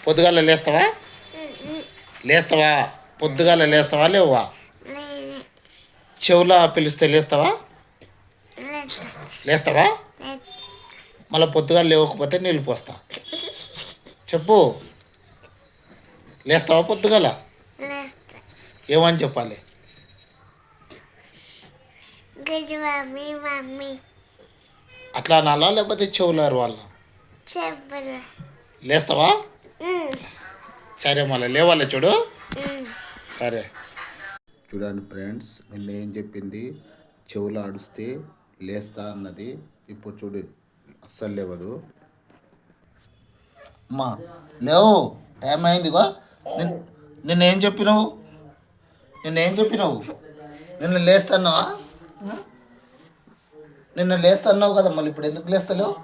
పొద్దుగాల లేస్తావా? లేస్తావా? పొద్దుగాల లేస్తావా లేవా? చెవులా పిలిస్తే లేస్తావా? లేస్తావా? మళ్ళీ పొద్దుగాల లేవకపోతే నీళ్ళు పోస్తా. చెప్పు, లేస్తావా పొద్దుగాల? ఏమని చెప్పాలి? అట్లా అనాలా లేకపోతే చెవులారు వాళ్ళ? లేస్తావా? సరే, మళ్ళీ లేవాలి చూడు. సరే చూడండి ఫ్రెండ్స్, నిన్న ఏం చెప్పింది? చెవులు ఆడిస్తే లేస్తా అన్నది. ఇప్పుడు చూడు, అస్సలు లేవదు. అమ్మా లేవు, టైం అయిందిగో. నిన్నేం చెప్పినావు? నిన్న లేస్తున్నావా? నిన్న లేస్తున్నావు కదా, మళ్ళీ ఇప్పుడు ఎందుకు లేస్తలేవు?